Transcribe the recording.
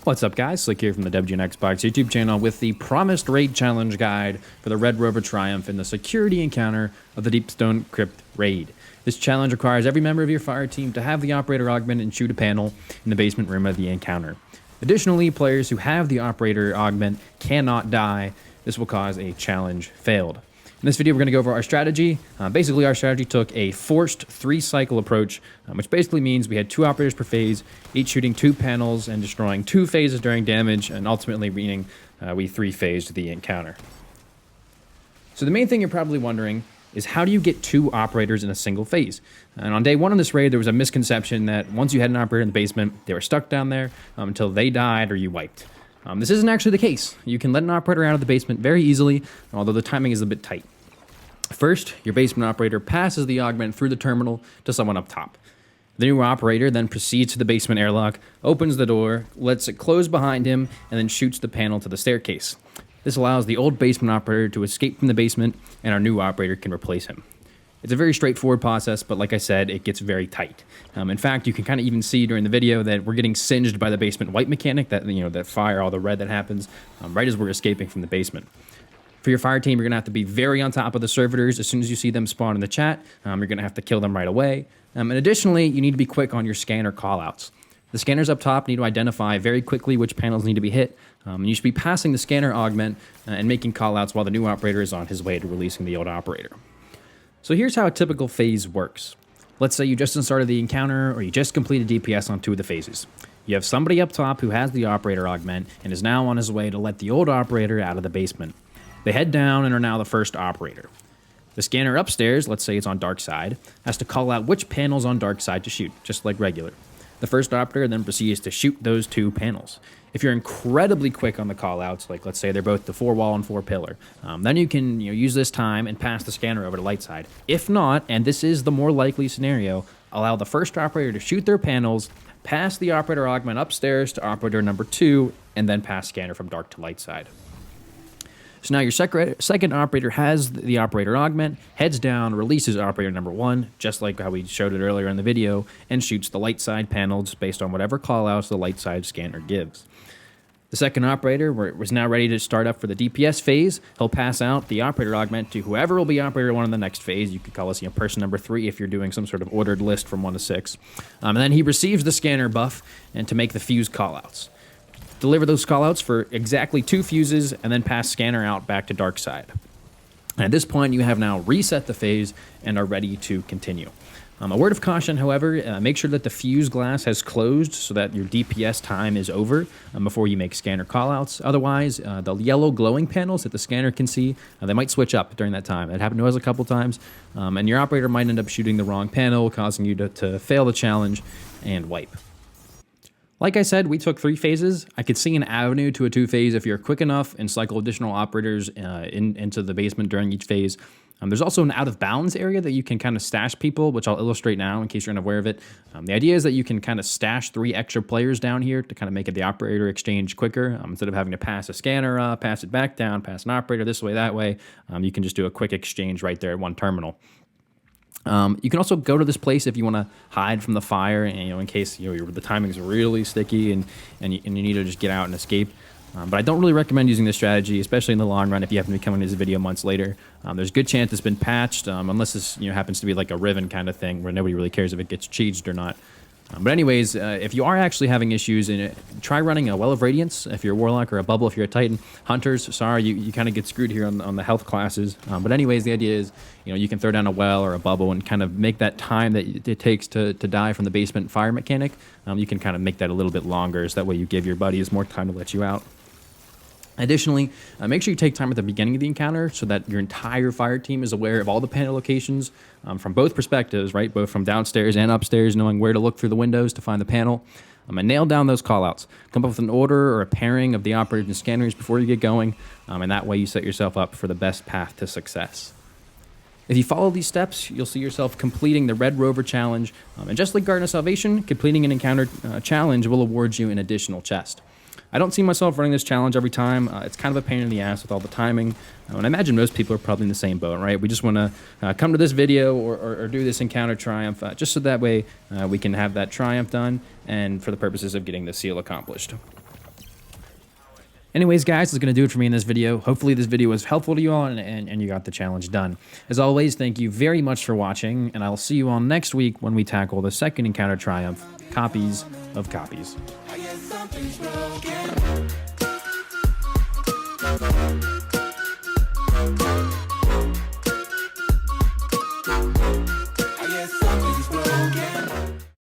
What's up, guys? Slick here from the WGN Xbox YouTube channel with the promised raid challenge guide for the Red Rover Triumph in the security encounter of the Deepstone Crypt raid. This challenge requires every member of your fire team to have the operator augment and shoot a panel in the basement room of the encounter. Additionally, players who have the operator augment cannot die. This will cause a challenge failed. In this video, we're going to go over our strategy. Basically, our strategy took a forced 3-cycle approach, which basically means we had 2 operators per phase, each shooting 2 panels and destroying 2 phases during damage, and ultimately meaning we 3-phased the encounter. So the main thing you're probably wondering is how do you get 2 operators in a single phase? And on day 1 of this raid, there was a misconception that once you had an operator in the basement, they were stuck down there until they died or you wiped. This isn't actually the case. You can let an operator out of the basement very easily, although the timing is a bit tight. First, your basement operator passes the augment through the terminal to someone up top. The new operator then proceeds to the basement airlock, opens the door, lets it close behind him, and then shoots the panel to the staircase. This allows the old basement operator to escape from the basement, and our new operator can replace him. It's a very straightforward process, but like I said, it gets very tight. In fact, you can kind of even see during the video that we're getting singed by the basement wipe mechanic, that fire, all the red that happens, right as we're escaping from the basement. For your fire team, you're going to have to be very on top of the servitors. As soon as you see them spawn in the chat, you're going to have to kill them right away. And additionally, you need to be quick on your scanner callouts. The scanners up top need to identify very quickly which panels need to be hit. And you should be passing the scanner augment and making callouts while the new operator is on his way to releasing the old operator. So here's how a typical phase works. Let's say you just started the encounter or you just completed DPS on 2 of the phases. You have somebody up top who has the operator augment and is now on his way to let the old operator out of the basement. They head down and are now the first operator. The scanner upstairs, let's say it's on dark side, has to call out which panels on dark side to shoot, just like regular. The first operator then proceeds to shoot those 2 panels. If you're incredibly quick on the callouts, like let's say they're both the 4 wall and 4 pillar, then you can use this time and pass the scanner over to light side. If not, and this is the more likely scenario, allow the first operator to shoot their panels, pass the operator augment upstairs to operator number 2, and then pass scanner from dark to light side. So now your second operator has the operator augment, heads down, releases operator number 1, just like how we showed it earlier in the video, and shoots the light side panels based on whatever callouts the light side scanner gives. The second operator was now ready to start up for the DPS phase. He'll pass out the operator augment to whoever will be operator 1 in the next phase. You could call us person number 3 if you're doing some sort of ordered list from 1 to 6. And then he receives the scanner buff and to make the fuse callouts. Deliver those callouts for exactly 2 fuses, and then pass scanner out back to dark side. At this point, you have now reset the phase and are ready to continue. A word of caution, however, make sure that the fuse glass has closed so that your DPS time is over before you make scanner callouts. Otherwise, the yellow glowing panels that the scanner can see, they might switch up during that time. It happened to us a couple times, and your operator might end up shooting the wrong panel, causing you to fail the challenge and wipe. Like I said, we took 3 phases. I could see an avenue to a 2-phase if you're quick enough and cycle additional operators into the basement during each phase. There's also an out-of-bounds area that you can kind of stash people, which I'll illustrate now in case you're unaware of it. The idea is that you can kind of stash 3 extra players down here to kind of make it the operator exchange quicker. Instead of having to pass a scanner up, pass it back down, pass an operator this way, that way, you can just do a quick exchange right there at one terminal. You can also go to this place if you want to hide from the fire, and in case the timing's really sticky and you need to just get out and escape. But I don't really recommend using this strategy, especially in the long run if you happen to be coming to this video months later. There's a good chance it's been patched, unless this happens to be like a Riven kind of thing where nobody really cares if it gets cheesed or not. But anyways, if you are actually having issues, try running a Well of Radiance if you're a Warlock, or a Bubble if you're a Titan. Hunters, sorry, you kind of get screwed here on the health classes. But anyways, the idea is, you can throw down a Well or a Bubble and kind of make that time that it takes to die from the basement fire mechanic. You can kind of make that a little bit longer, so that way you give your buddies more time to let you out. Additionally, make sure you take time at the beginning of the encounter so that your entire fire team is aware of all the panel locations from both perspectives, right? Both from downstairs and upstairs, knowing where to look through the windows to find the panel. And nail down those callouts. Come up with an order or a pairing of the operators and scanners before you get going, and that way you set yourself up for the best path to success. If you follow these steps, you'll see yourself completing the Red Rover challenge, and just like Garden of Salvation, completing an encounter challenge will award you an additional chest. I don't see myself running this challenge every time. It's kind of a pain in the ass with all the timing. And I imagine most people are probably in the same boat, right? We just want to come to this video or do this encounter triumph just so that way we can have that triumph done and for the purposes of getting the seal accomplished. Anyways, guys, that's going to do it for me in this video. Hopefully this video was helpful to you all and you got the challenge done. As always, thank you very much for watching, and I'll see you all next week when we tackle the second encounter triumph, Copies of Copies. I guess something's broken.